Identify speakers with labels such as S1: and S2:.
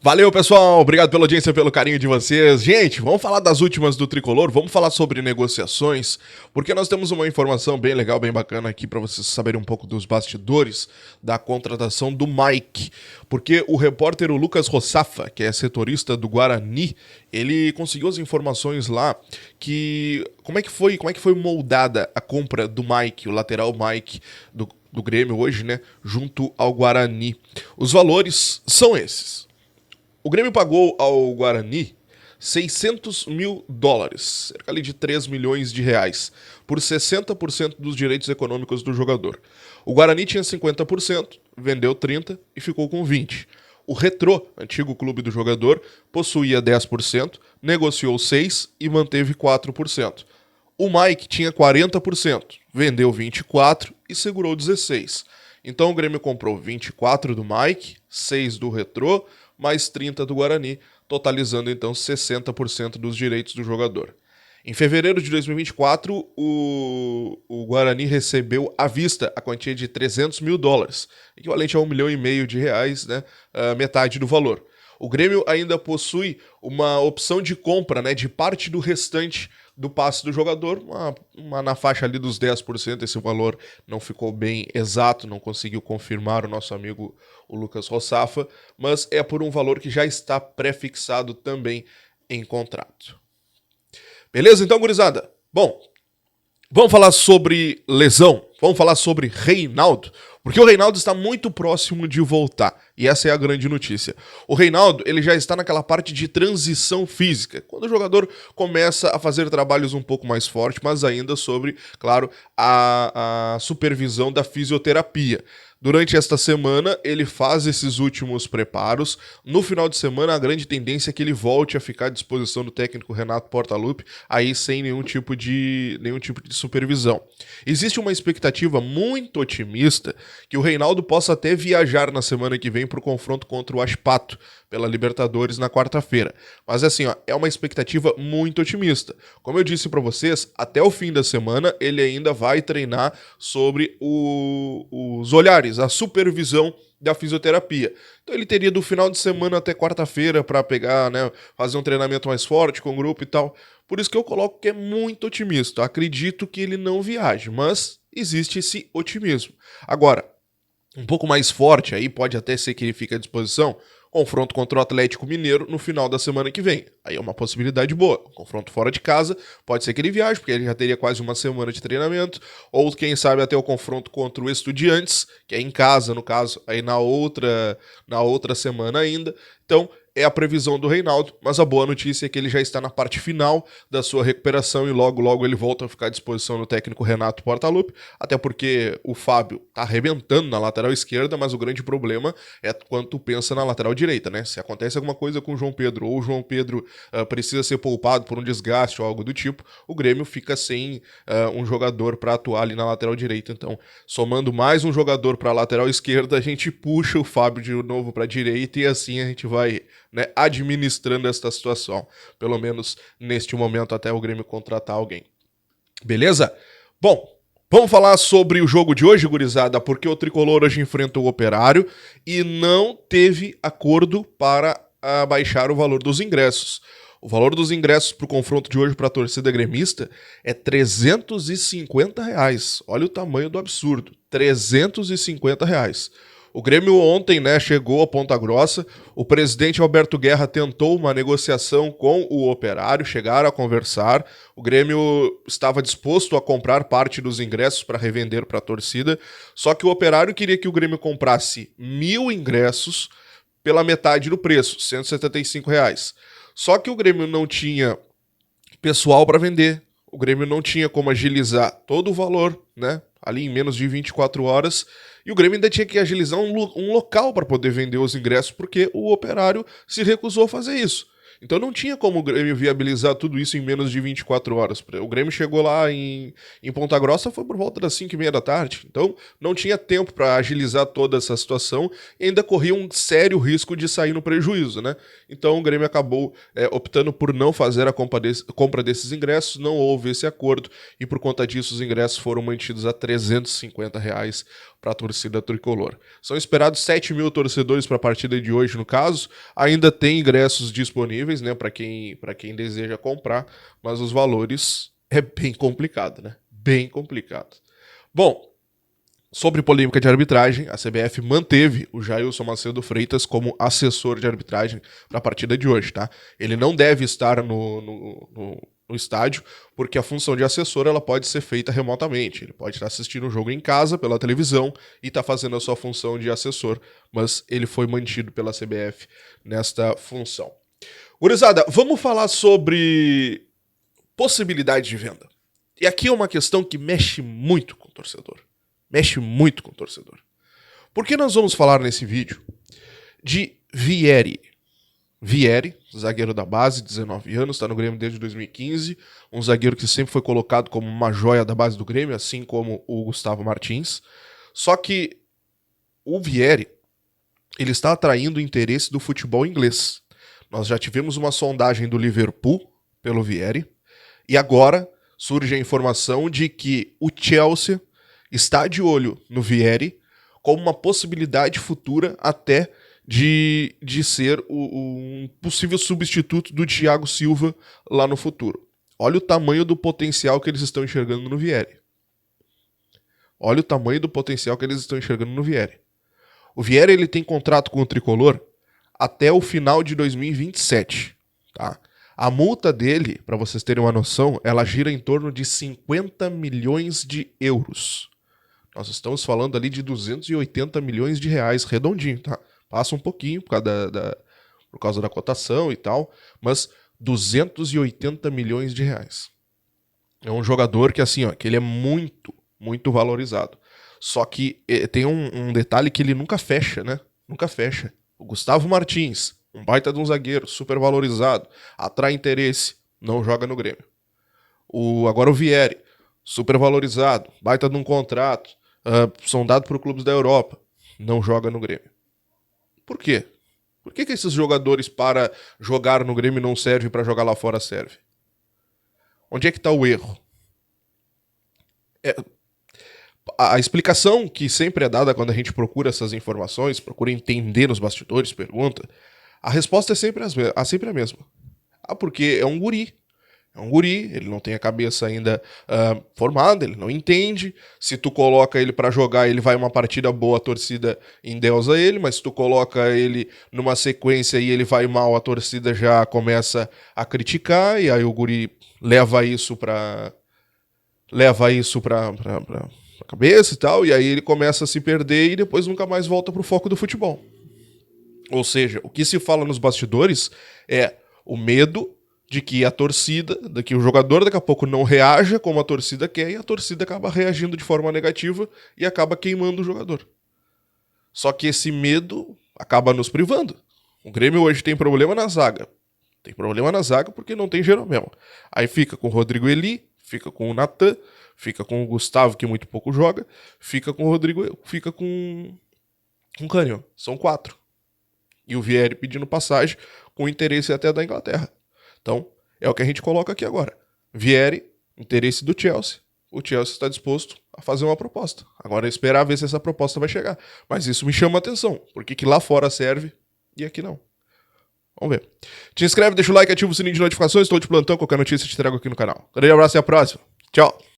S1: Valeu, pessoal. Obrigado pela audiência, pelo carinho de vocês. Gente, vamos falar das últimas do Tricolor, vamos falar sobre negociações, porque nós temos uma informação bem legal, bem bacana aqui para vocês saberem um pouco dos bastidores da contratação do Mike. Porque o repórter o Lucas Rossafa, que é setorista do Guarani, ele conseguiu as informações lá que como é que foi moldada a compra do Mike, o lateral Mike do Grêmio hoje, né, junto ao Guarani. Os valores são esses. O Grêmio pagou ao Guarani 600 mil dólares, cerca ali de 3 milhões de reais, por 60% dos direitos econômicos do jogador. O Guarani tinha 50%, vendeu 30% e ficou com 20%. O Retrô, antigo clube do jogador, possuía 10%, negociou 6% e manteve 4%. O Mike tinha 40%, vendeu 24% e segurou 16%. Então o Grêmio comprou 24% do Mike, 6% do Retrô, mais 30% do Guarani, totalizando então 60% dos direitos do jogador. Em fevereiro de 2024, o Guarani recebeu à vista a quantia de 300 mil dólares, equivalente a 1,5 milhão de reais, né, metade do valor. O Grêmio ainda possui uma opção de compra, né, de parte do restante do passe do jogador, uma na faixa ali dos 10%, esse valor não ficou bem exato, não conseguiu confirmar o nosso amigo o Lucas Rossafa, mas é por um valor que já está pré-fixado também em contrato. Beleza, então, gurizada? Bom, vamos falar sobre lesão, vamos falar sobre Reinaldo, porque o Reinaldo está muito próximo de voltar, e essa é a grande notícia. O Reinaldo, ele já está naquela parte de transição física, quando o jogador começa a fazer trabalhos um pouco mais fortes, mas ainda sobre, claro, a supervisão da fisioterapia. Durante esta semana, ele faz esses últimos preparos. No final de semana, a grande tendência é que ele volte a ficar à disposição do técnico Renato Portaluppi, aí sem nenhum tipo de supervisão. Existe uma expectativa muito otimista que o Reinaldo possa até viajar na semana que vem para o confronto contra o Aspatto, pela Libertadores na quarta-feira. Mas assim, ó, é uma expectativa muito otimista. Como eu disse para vocês, até o fim da semana ele ainda vai treinar sobre os olhares, a supervisão da fisioterapia. Então ele teria do final de semana até quarta-feira para pegar, né, fazer um treinamento mais forte com o grupo e tal. Por isso que eu coloco que é muito otimista. Acredito que ele não viaje, mas existe esse otimismo. Agora, um pouco mais forte aí, pode até ser que ele fique à disposição, confronto contra o Atlético Mineiro no final da semana que vem. Aí é uma possibilidade boa. Confronto fora de casa, pode ser que ele viaje, porque ele já teria quase uma semana de treinamento, ou quem sabe até o confronto contra o Estudiantes, que é em casa, no caso, aí na outra semana ainda. Então, é a previsão do Reinaldo, mas a boa notícia é que ele já está na parte final da sua recuperação e logo ele volta a ficar à disposição do técnico Renato Portaluppi, até porque o Fábio tá arrebentando na lateral esquerda, mas o grande problema é quando tu pensa na lateral direita, né? Se acontece alguma coisa com o João Pedro, ou o João Pedro precisa ser poupado por um desgaste ou algo do tipo, o Grêmio fica sem um jogador para atuar ali na lateral direita. Então, somando mais um jogador para a lateral esquerda, a gente puxa o Fábio de novo para a direita e assim a gente vai, né, administrando esta situação, pelo menos neste momento até o Grêmio contratar alguém. Beleza? Bom, vamos falar sobre o jogo de hoje, gurizada, porque o Tricolor hoje enfrenta o Operário e não teve acordo para abaixar o valor dos ingressos. O valor dos ingressos para o confronto de hoje para a torcida gremista é R$350. Olha o tamanho do absurdo, R$350. O Grêmio ontem, né, chegou a Ponta Grossa, o presidente Alberto Guerra tentou uma negociação com o Operário, chegaram a conversar, o Grêmio estava disposto a comprar parte dos ingressos para revender para a torcida, só que o Operário queria que o Grêmio comprasse 1.000 ingressos pela metade do preço, R$175. Só que o Grêmio não tinha pessoal para vender, o Grêmio não tinha como agilizar todo o valor, né, ali em menos de 24 horas, e o Grêmio ainda tinha que agilizar um local para poder vender os ingressos, porque o Operário se recusou a fazer isso. Então não tinha como o Grêmio viabilizar tudo isso em menos de 24 horas. O Grêmio chegou lá em Ponta Grossa, foi por volta das 5h30 da tarde. Então não tinha tempo para agilizar toda essa situação e ainda corria um sério risco de sair no prejuízo, né? Então o Grêmio acabou optando por não fazer a compra desses ingressos, não houve esse acordo e por conta disso os ingressos foram mantidos a R$ 350 para a torcida tricolor. São esperados 7 mil torcedores para a partida de hoje, no caso. Ainda tem ingressos disponíveis, né, para quem deseja comprar, mas os valores é bem complicado, né? Bem complicado. Bom, sobre polêmica de arbitragem, a CBF manteve o Jailson Macedo Freitas como assessor de arbitragem para a partida de hoje, tá? Ele não deve estar no estádio, porque a função de assessor ela pode ser feita remotamente. Ele pode estar assistindo o jogo em casa, pela televisão, e estar fazendo a sua função de assessor, mas ele foi mantido pela CBF nesta função. Gurizada, vamos falar sobre possibilidade de venda. E aqui é uma questão que mexe muito com o torcedor. Mexe muito com o torcedor. Porque nós vamos falar nesse vídeo de Vieri. Vieri, zagueiro da base, 19 anos, está no Grêmio desde 2015, um zagueiro que sempre foi colocado como uma joia da base do Grêmio, assim como o Gustavo Martins. Só que o Vieri, ele está atraindo o interesse do futebol inglês. Nós já tivemos uma sondagem do Liverpool pelo Vieri, e agora surge a informação de que o Chelsea está de olho no Vieri como uma possibilidade futura até de ser um possível substituto do Thiago Silva lá no futuro. Olha o tamanho do potencial que eles estão enxergando no Vieri. Olha o tamanho do potencial que eles estão enxergando no Vieri. O Vieri ele tem contrato com o Tricolor até o final de 2027. Tá? A multa dele, para vocês terem uma noção, ela gira em torno de 50 milhões de euros. Nós estamos falando ali de 280 milhões de reais, redondinho, tá? Passa um pouquinho por causa da cotação e tal, mas 280 milhões de reais. É um jogador que, assim, ó, que ele é muito, muito valorizado. Só que tem um detalhe que ele nunca fecha, né? Nunca fecha. O Gustavo Martins, um baita de um zagueiro, super valorizado, atrai interesse, não joga no Grêmio. Agora o Vieri, super valorizado, baita de um contrato, sondado por clubes da Europa, não joga no Grêmio. Por quê? Por que esses jogadores para jogar no Grêmio não servem para jogar lá fora serve? Onde é que está o erro? A explicação que sempre é dada quando a gente procura essas informações, procura entender nos bastidores, pergunta, a resposta é sempre a mesma. Porque é um guri. É um guri, ele não tem a cabeça ainda formada, ele não entende. Se tu coloca ele pra jogar, ele vai uma partida boa, a torcida endeusa ele, mas se tu coloca ele numa sequência e ele vai mal, a torcida já começa a criticar, e aí o guri leva isso pra cabeça e tal, e aí ele começa a se perder e depois nunca mais volta pro foco do futebol. Ou seja, o que se fala nos bastidores é o medo de que a torcida, de que o jogador daqui a pouco não reaja como a torcida quer e a torcida acaba reagindo de forma negativa e acaba queimando o jogador. Só que esse medo acaba nos privando. O Grêmio hoje tem problema na zaga. Tem problema na zaga porque não tem Jeromel. Aí fica com o Rodrigo Eli, fica com o Natan, fica com o Gustavo, que muito pouco joga, fica com o Rodrigo, fica com o Cânio. São 4. E o Vieri pedindo passagem com interesse até da Inglaterra. Então, é o que a gente coloca aqui agora. Vieri, interesse do Chelsea. O Chelsea está disposto a fazer uma proposta. Agora é esperar ver se essa proposta vai chegar. Mas isso me chama a atenção. Por que lá fora serve e aqui não? Vamos ver. Te inscreve, deixa o like, ativa o sininho de notificações. Estou de plantão, qualquer notícia te trago aqui no canal. Grande abraço e até a próxima. Tchau.